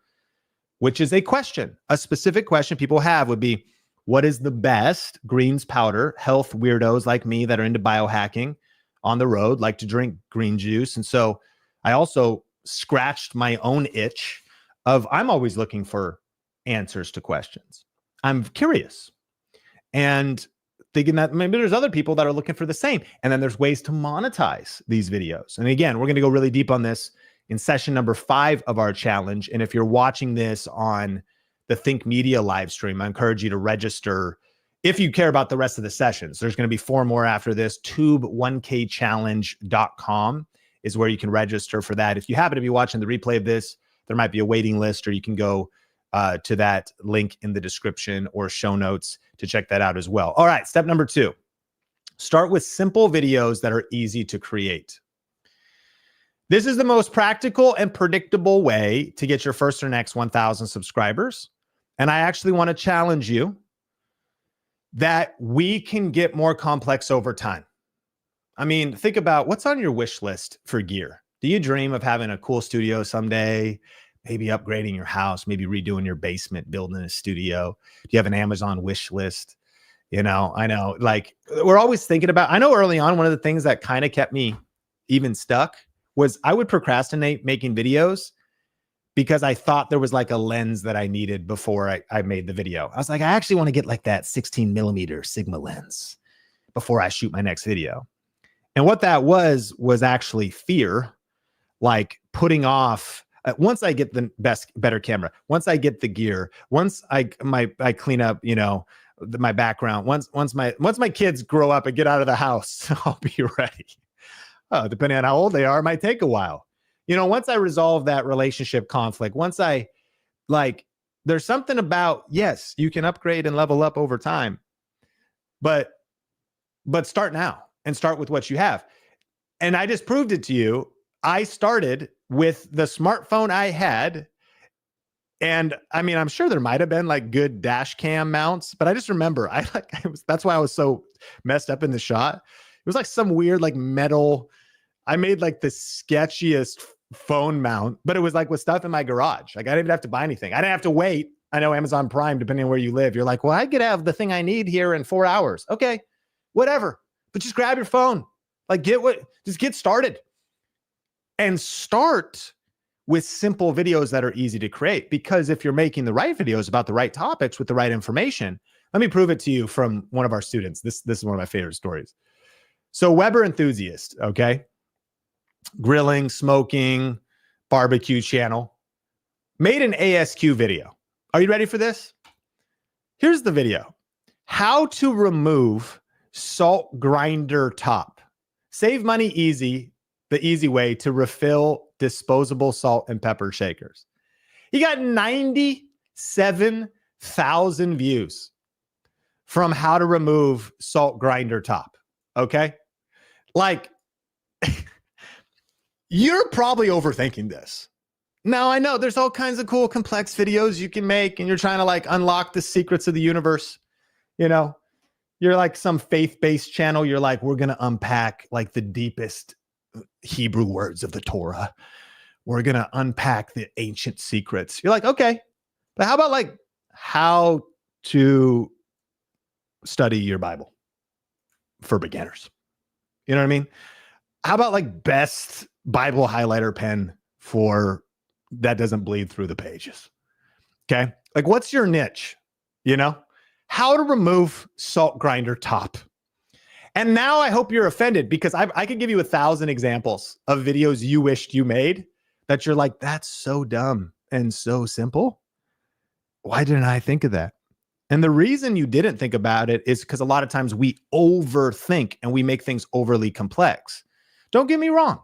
which is a question. A specific question people have would be, what is the best greens powder? Health weirdos like me that are into biohacking on the road like to drink green juice. And so I also scratched my own itch of, I'm always looking for answers to questions. I'm curious. And thinking that maybe there's other people that are looking for the same. And then there's ways to monetize these videos. And again, we're going to go really deep on this in session number 5 of our challenge. And if you're watching this on the Think Media live stream, I encourage you to register if you care about the rest of the sessions. There's going to be 4 more after this. tube1kchallenge.com is where you can register for that. If you happen to be watching the replay of this, there might be a waiting list, or you can go to that link in the description or show notes to check that out as well. All right, step number 2, start with simple videos that are easy to create. This is the most practical and predictable way to get your first or next 1,000 subscribers. And I actually want to challenge you that we can get more complex over time. I mean, think about what's on your wish list for gear. Do you dream of having a cool studio someday? Maybe upgrading your house, maybe redoing your basement, building a studio. Do you have an Amazon wish list? You know, I know, like, we're always thinking about, I know early on, one of the things that kind of kept me even stuck was I would procrastinate making videos because I thought there was like a lens that I needed before I made the video. I was like, I actually want to get like that 16mm Sigma lens before I shoot my next video. And what that was actually fear, like putting off, once I get the better camera, once I get the gear, once I clean up, you know, my background, once my kids grow up and get out of the house, I'll be ready. Depending on how old they are, it might take a while. once I resolve that relationship conflict, once I like, there's something about, yes, you can upgrade and level up over time, but start now and start with what you have. And I just proved it to you. I started with the smartphone I had. And I mean, I'm sure there might have been like good dash cam mounts, but I just remember that's why I was so messed up in the shot. It was like some weird, like metal. I made like the sketchiest phone mount, but it was like with stuff in my garage. Like I didn't even have to buy anything. I didn't have to wait. I know Amazon Prime, depending on where you live, you're like, well, I could have the thing I need here in 4 hours. Okay, whatever. But just grab your phone. Like just get started. And start with simple videos that are easy to create. Because if you're making the right videos about the right topics with the right information, let me prove it to you from one of our students. This is one of my favorite stories. So Weber enthusiast, okay? Grilling, smoking, barbecue channel, made an ASQ video. Are you ready for this? Here's the video. How to remove salt grinder top. Save money easy, the easy way to refill disposable salt and pepper shakers. He got 97,000 views from how to remove salt grinder top. Okay? Like, you're probably overthinking this. Now, I know there's all kinds of cool, complex videos you can make, and you're trying to like unlock the secrets of the universe. You're like some faith-based channel. You're like, we're going to unpack like the deepest Hebrew words of the Torah. We're going to unpack the ancient secrets. You're like, okay, but how about like how to study your Bible for beginners? You know what I mean? How about like best Bible highlighter pen for that doesn't bleed through the pages? Okay. Like what's your niche? How to remove salt grinder top. And now I hope you're offended because I could give you 1,000 examples of videos you wished you made that you're like, that's so dumb and so simple. Why didn't I think of that? And the reason you didn't think about it is because a lot of times we overthink and we make things overly complex. Don't get me wrong.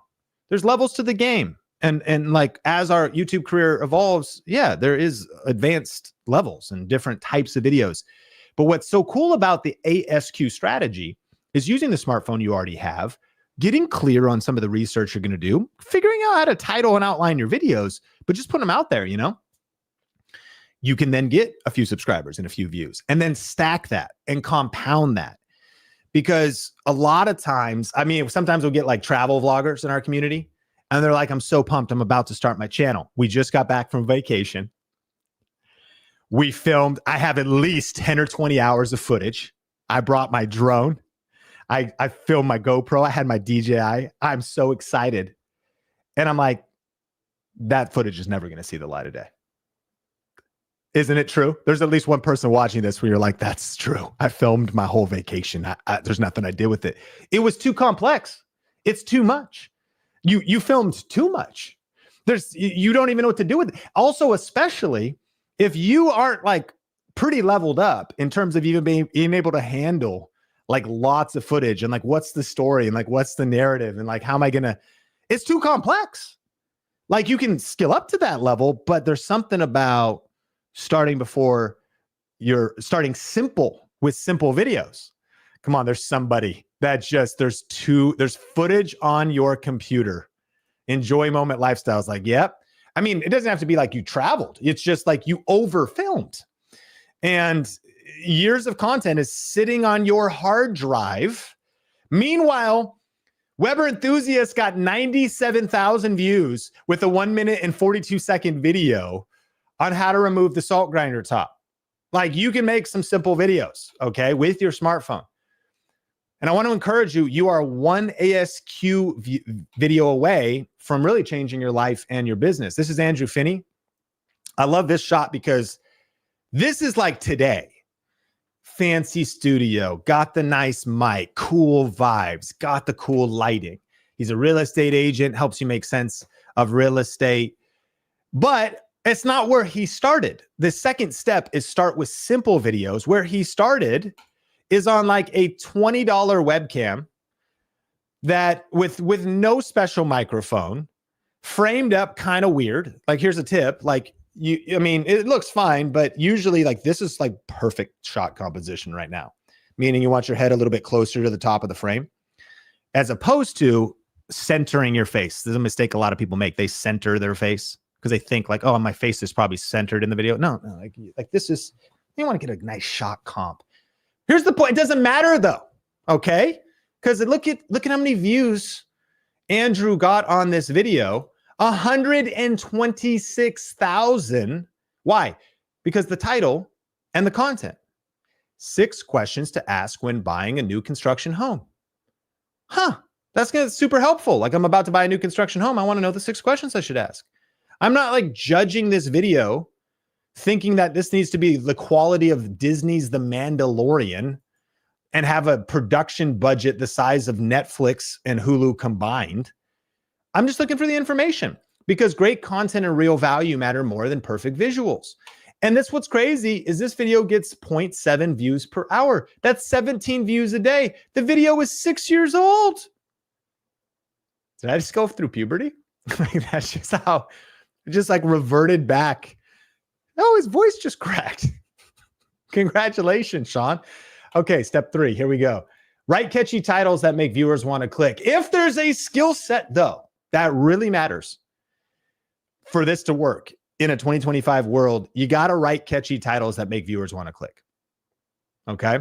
There's levels to the game. And like as our YouTube career evolves, yeah, there is advanced levels and different types of videos. But what's so cool about the ASQ strategy is using the smartphone you already have, getting clear on some of the research you're going to do, figuring out how to title and outline your videos, but just put them out there, You can then get a few subscribers and a few views and then stack that and compound that. Because a lot of times, I mean, sometimes we'll get like travel vloggers in our community and they're like, I'm so pumped. I'm about to start my channel. We just got back from vacation. We filmed, I have at least 10 or 20 hours of footage. I brought my drone. I filmed my GoPro. I had my DJI. I'm so excited. And I'm like, that footage is never going to see the light of day. Isn't it true? There's at least one person watching this where you're like, that's true. I filmed my whole vacation. There's nothing I did with it. It was too complex. It's too much. You filmed too much. You don't even know what to do with it. Also, especially if you aren't like pretty leveled up in terms of even being able to handle like lots of footage and like what's the story and like what's the narrative and like how am I gonna, it's too complex. Like you can skill up to that level, but there's something about starting before you're starting simple with simple videos. Come on, there's somebody that just there's footage on your computer. Enjoy moment lifestyles. Like, yep. I mean, it doesn't have to be like you traveled. It's just like you over filmed. And years of content is sitting on your hard drive. Meanwhile, Weber Enthusiast got 97,000 views with a 1 minute and 42-second video on how to remove the salt grinder top. Like you can make some simple videos, okay, with your smartphone. And I want to encourage you, you are one ASQ video away from really changing your life and your business. This is Andrew Finney. I love this shot because this is like today. Fancy studio, got the nice mic, cool vibes, got the cool lighting. He's a real estate agent, helps you make sense of real estate. But it's not where he started. The second step is start with simple videos. Where he started is on like a $20 webcam that with no special microphone framed up kind of weird. Like here's a tip. Like I mean, it looks fine, but usually like this is like perfect shot composition right now. Meaning you want your head a little bit closer to the top of the frame as opposed to centering your face. This is a mistake a lot of people make. They center their face because they think like, oh, my face is probably centered in the video. No, like this is, you want to get a nice shot comp. Here's the point. It doesn't matter though. Okay. Because look at how many views Andrew got on this video. 126,000. Why? Because the title and the content. 6 questions to ask when buying a new construction home. That's gonna super helpful. Like I'm about to buy a new construction home. I want to know the 6 questions I should ask. I'm not like judging this video thinking that this needs to be the quality of Disney's The Mandalorian and have a production budget the size of Netflix and Hulu combined. I'm just looking for the information because great content and real value matter more than perfect visuals. And that's what's crazy is this video gets 0.7 views per hour. That's 17 views a day. The video is 6 years old. Did I just go through puberty? That's just how it just like reverted back. Oh, his voice just cracked. Congratulations, Sean. Okay, step 3. Here we go. Write catchy titles that make viewers want to click. If there's a skill set, though, that really matters for this to work in a 2025 world, you got to write catchy titles that make viewers want to click. Okay?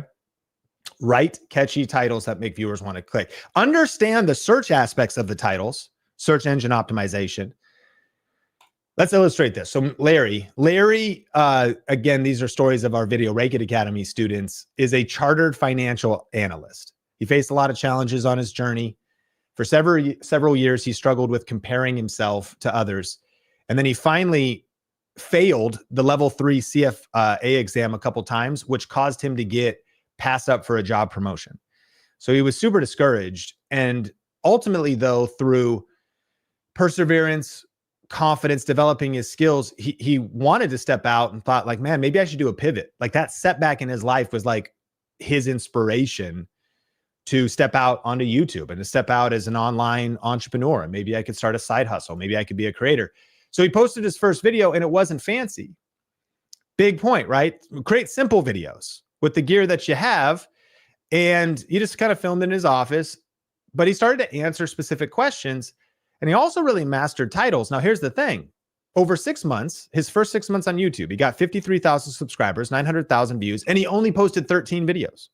Write catchy titles that make viewers want to click. Understand the search aspects of the titles, search engine optimization. Let's illustrate this. So Larry, again, these are stories of our Video Rake It Academy students, is a chartered financial analyst. He faced a lot of challenges on his journey. For several years, he struggled with comparing himself to others. And then he finally failed the level 3 CFA exam a couple times, which caused him to get passed up for a job promotion. So he was super discouraged. And ultimately, though, through perseverance, confidence, developing his skills, he wanted to step out and thought like, man, maybe I should do a pivot. Like that setback in his life was like his inspiration to step out onto YouTube and to step out as an online entrepreneur. And maybe I could start a side hustle. Maybe I could be a creator. So he posted his first video and it wasn't fancy. Big point, right? Create simple videos with the gear that you have. And he just kind of filmed in his office, but he started to answer specific questions. And he also really mastered titles. Now, here's the thing. Over 6 months, his first 6 months on YouTube, he got 53,000 subscribers, 900,000 views, and he only posted 13 videos.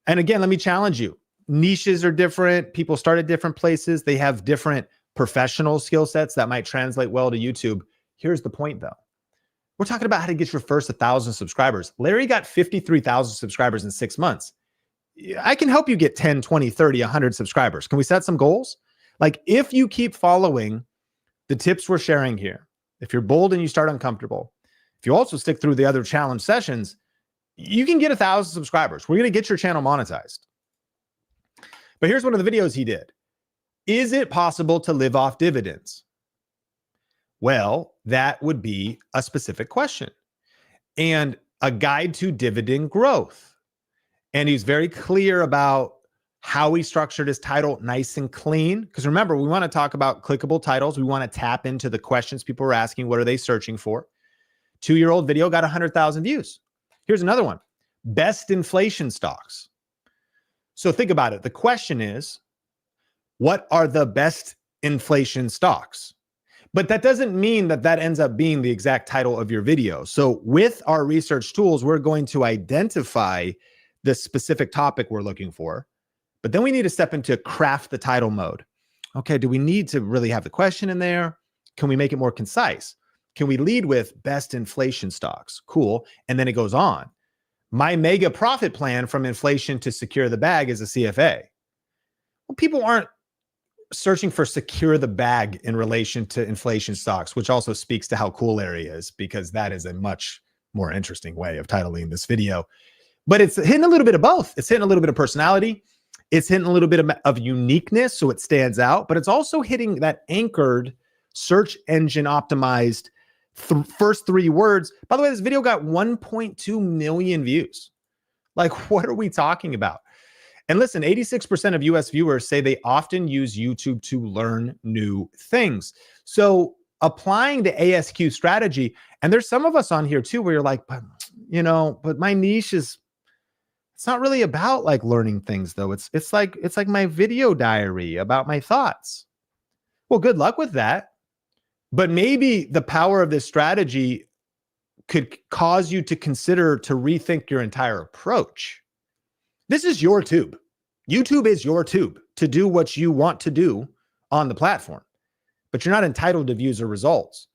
And again, let me challenge you. Niches are different. People start at different places. They have different professional skill sets that might translate well to YouTube. Here's the point, though. We're talking about how to get your first 1,000 subscribers. Larry got 53,000 subscribers in 6 months. I can help you get 10, 20, 30, 100 subscribers. Can we set some goals? Like if you keep following the tips we're sharing here, if you're bold and you start uncomfortable, if you also stick through the other challenge sessions, you can get 1,000 subscribers. We're going to get your channel monetized. But here's one of the videos he did. Is it possible to live off dividends? Well, that would be a specific question and a guide to dividend growth. And he's very clear about how he structured his title nice and clean. Because remember, we want to talk about clickable titles. We want to tap into the questions people are asking. What are they searching for? 2-year-old video got 100,000 views. Here's another one. Best inflation stocks. So think about it. The question is, what are the best inflation stocks? But that doesn't mean that that ends up being the exact title of your video. So with our research tools, we're going to identify the specific topic we're looking for. But then we need to step into craft the title mode. Okay, do we need to really have the question in there? Can we make it more concise? Can we lead with best inflation stocks? Cool. And then it goes on. My mega profit plan from inflation to secure the bag is a CFA. Well, people aren't searching for secure the bag in relation to inflation stocks, which also speaks to how cool Larry is, because that is a much more interesting way of titling this video. But it's hitting a little bit of both. It's hitting a little bit of personality. It's hitting a little bit of uniqueness, so it stands out, but it's also hitting that anchored search engine optimized first 3 words. By the way, this video got 1.2 million views. Like, what are we talking about? And listen, 86% of US viewers say they often use YouTube to learn new things. So applying the ASQ strategy, and there's some of us on here too, where you're like, but my niche is, it's not really about like learning things though. It's like my video diary about my thoughts. Well, good luck with that. But maybe the power of this strategy could cause you to consider to rethink your entire approach. This is your tube. YouTube is your tube to do what you want to do on the platform, but you're not entitled to views or results.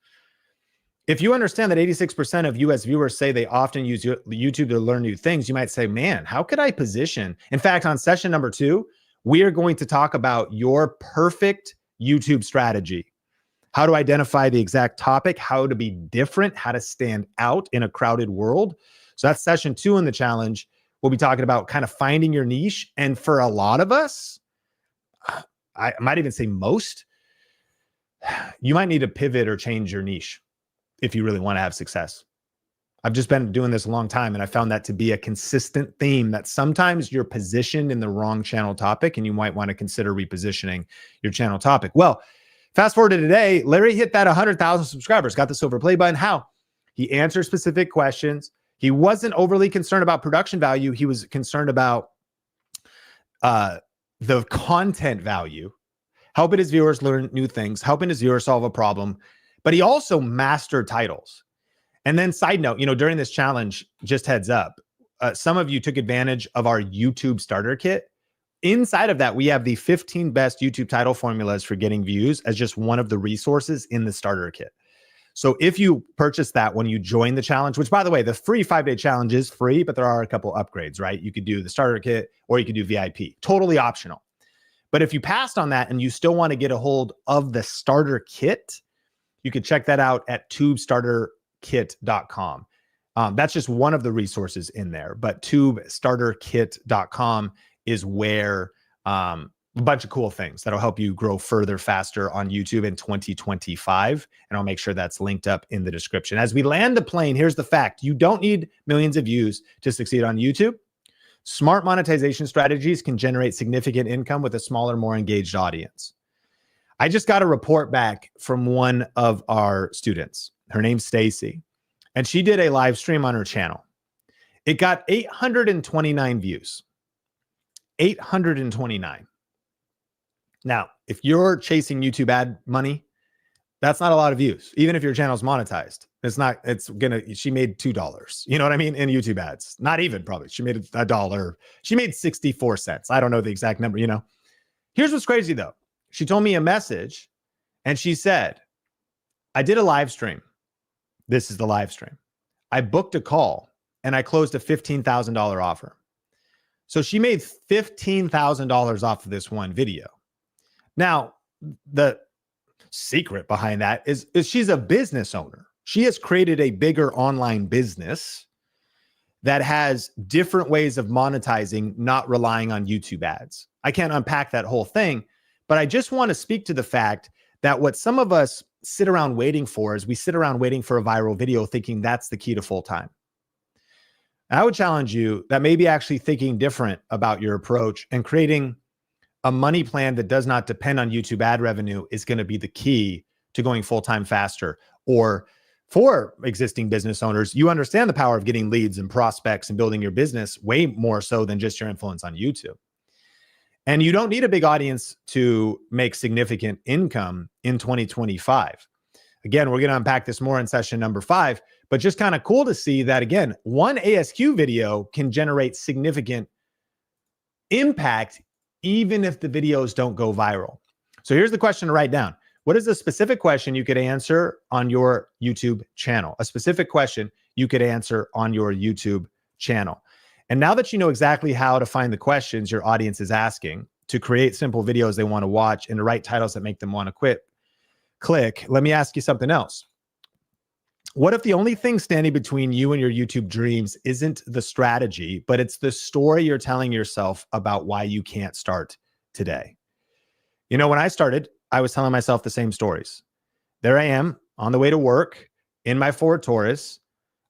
If you understand that 86% of US viewers say they often use YouTube to learn new things, you might say, man, how could I position? In fact, on session number 2, we are going to talk about your perfect YouTube strategy. How to identify the exact topic, how to be different, how to stand out in a crowded world. So that's session 2 in the challenge. We'll be talking about kind of finding your niche. And for a lot of us, I might even say most, you might need to pivot or change your niche if you really want to have success. I've just been doing this a long time, and I found that to be a consistent theme, that sometimes you're positioned in the wrong channel topic and you might want to consider repositioning your channel topic. Well, fast forward to today, Larry hit that 100,000 subscribers, got the silver play button. How? He answered specific questions. He wasn't overly concerned about production value. He was concerned about the content value, helping his viewers learn new things, helping his viewers solve a problem. But he also mastered titles. And then side note, during this challenge, just heads up, some of you took advantage of our YouTube starter kit. Inside of that, we have the 15 best YouTube title formulas for getting views as just one of the resources in the starter kit. So if you purchase that when you join the challenge, which by the way, the free 5-day challenge is free, but there are a couple upgrades, right? You could do the starter kit or you could do VIP, totally optional. But if you passed on that and you still want to get a hold of the starter kit, you could check that out at tubestarterkit.com. That's just one of the resources in there, but tubestarterkit.com is where a bunch of cool things that'll help you grow further, faster on YouTube in 2025. And I'll make sure that's linked up in the description. As we land the plane, here's the fact. You don't need millions of views to succeed on YouTube. Smart monetization strategies can generate significant income with a smaller, more engaged audience. I just got a report back from one of our students. Her name's Stacy, and she did a live stream on her channel. It got 829 views. 829. Now, if you're chasing YouTube ad money, that's not a lot of views. Even if your channel's monetized, she made $2. You know what I mean? In YouTube ads, not even probably. She made $1. She made 64 cents. I don't know the exact number, Here's what's crazy though. She told me a message and she said, I did a live stream. This is the live stream. I booked a call and I closed a $15,000 offer. So she made $15,000 off of this one video. Now, the secret behind that is she's a business owner. She has created a bigger online business that has different ways of monetizing, not relying on YouTube ads. I can't unpack that whole thing, but I just want to speak to the fact that what some of us sit around waiting for is we sit around waiting for a viral video thinking that's the key to full time. I would challenge you that maybe actually thinking different about your approach and creating a money plan that does not depend on YouTube ad revenue is going to be the key to going full-time faster. Or for existing business owners, you understand the power of getting leads and prospects and building your business way more so than just your influence on YouTube. And you don't need a big audience to make significant income in 2025. Again, we're going to unpack this more in session number 5, but just kind of cool to see that, again, one ASQ video can generate significant impact even if the videos don't go viral. So here's the question to write down. What is a specific question you could answer on your YouTube channel? A specific question you could answer on your YouTube channel. And now that you know exactly how to find the questions your audience is asking to create simple videos they want to watch and to write titles that make them want to click, let me ask you something else. What if the only thing standing between you and your YouTube dreams isn't the strategy, but it's the story you're telling yourself about why you can't start today? When I started, I was telling myself the same stories. There I am on the way to work in my Ford Taurus.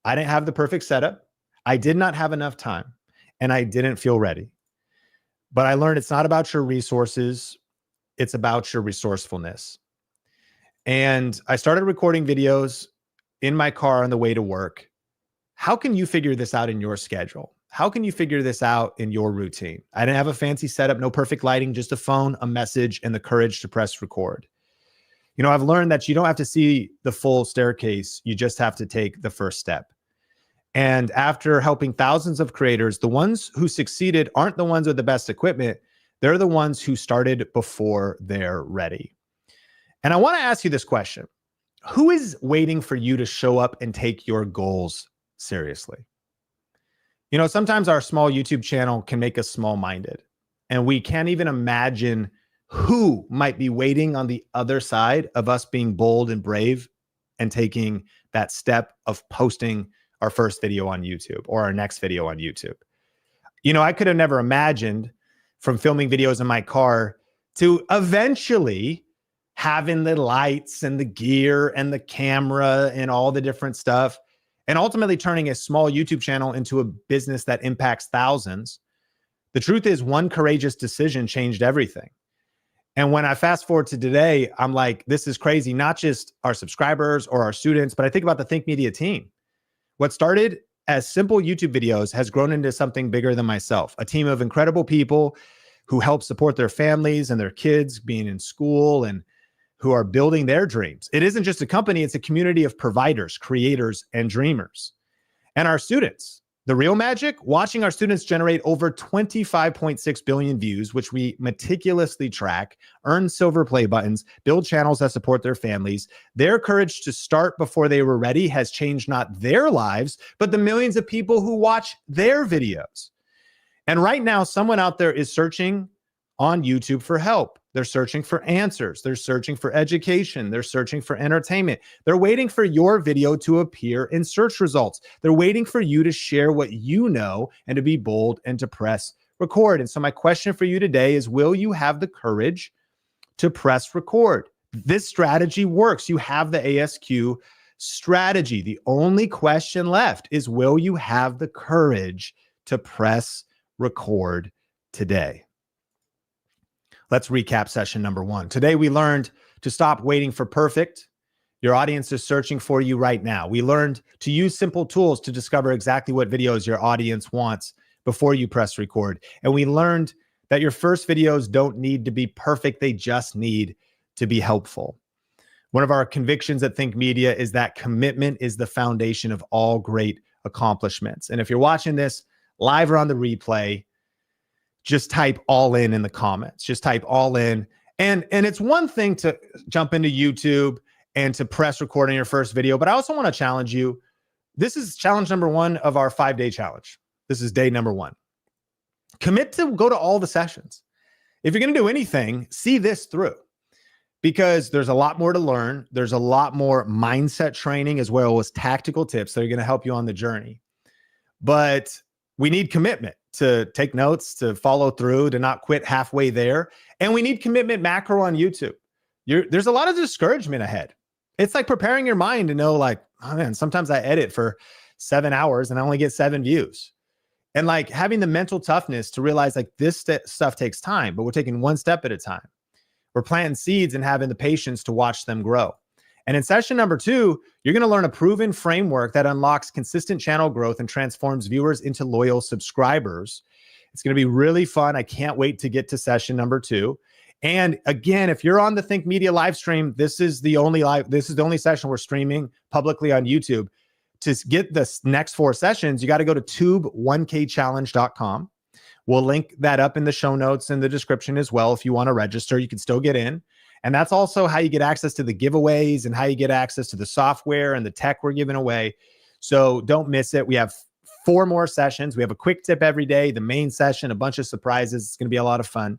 I didn't have the perfect setup. I did not have enough time and I didn't feel ready. But I learned it's not about your resources, it's about your resourcefulness. And I started recording videos in my car on the way to work. How can you figure this out in your schedule? How can you figure this out in your routine? I didn't have a fancy setup, no perfect lighting, just a phone, a message, and the courage to press record. You know, I've learned that you don't have to see the full staircase. You just have to take the first step. And after helping thousands of creators, the ones who succeeded aren't the ones with the best equipment. They're the ones who started before they're ready. And I want to ask you this question. Who is waiting for you to show up and take your goals seriously? You know, sometimes our small YouTube channel can make us small-minded, and we can't even imagine who might be waiting on the other side of us being bold and brave and taking that step of posting our first video on YouTube or our next video on YouTube. You know, I could have never imagined from filming videos in my car to eventually having the lights and the gear and the camera and all the different stuff, and ultimately turning a small YouTube channel into a business that impacts thousands. The truth is, one courageous decision changed everything. And when I fast forward to today, I'm like, this is crazy. Not just our subscribers or our students, but I think about the Think Media team. What started as simple YouTube videos has grown into something bigger than myself, a team of incredible people who help support their families and their kids being in school and who are building their dreams. It isn't just a company, it's a community of providers, creators, and dreamers. And our students, the real magic, watching our students generate over 25.6 billion views, which we meticulously track, earn silver play buttons, build channels that support their families. Their courage to start before they were ready has changed not their lives, but the millions of people who watch their videos. And right now, someone out there is searching on YouTube for help. They're searching for answers. They're searching for education. They're searching for entertainment. They're waiting for your video to appear in search results. They're waiting for you to share what you know and to be bold and to press record. And so my question for you today is, will you have the courage to press record? This strategy works. You have the ASQ strategy. The only question left is, will you have the courage to press record today? Let's recap session number one. Today, we learned to stop waiting for perfect. Your audience is searching for you right now. We learned to use simple tools to discover exactly what videos your audience wants before you press record. And we learned that your first videos don't need to be perfect. They just need to be helpful. One of our convictions at Think Media is that commitment is the foundation of all great accomplishments. And if you're watching this live or on the replay, just type all in the comments. Just type all in. And it's one thing to jump into YouTube and to press record on your first video, but I also want to challenge you. This is challenge number one of our 5-day challenge. This is day number one. Commit to go to all the sessions. If you're going to do anything, see this through, because there's a lot more to learn. There's a lot more mindset training as well as tactical tips that are going to help you on the journey. But we need commitment to take notes, to follow through, to not quit halfway there. And we need commitment macro on YouTube. There's a lot of discouragement ahead. It's like preparing your mind to know, like, oh man, sometimes I edit for 7 hours and I only get 7 views. And like having the mental toughness to realize like this stuff takes time, but we're taking one step at a time. We're planting seeds and having the patience to watch them grow. And in session number 2, you're going to learn a proven framework that unlocks consistent channel growth and transforms viewers into loyal subscribers. It's going to be really fun. I can't wait to get to session number 2. And again, if you're on the Think Media live stream, this is the only session we're streaming publicly on YouTube. To get the next 4 sessions, you got to go to tube1kchallenge.com. We'll link that up in the show notes and the description as well. If you want to register, you can still get in. And that's also how you get access to the giveaways and how you get access to the software and the tech we're giving away. So don't miss it. We have 4 more sessions. We have a quick tip every day, the main session, a bunch of surprises. It's going to be a lot of fun.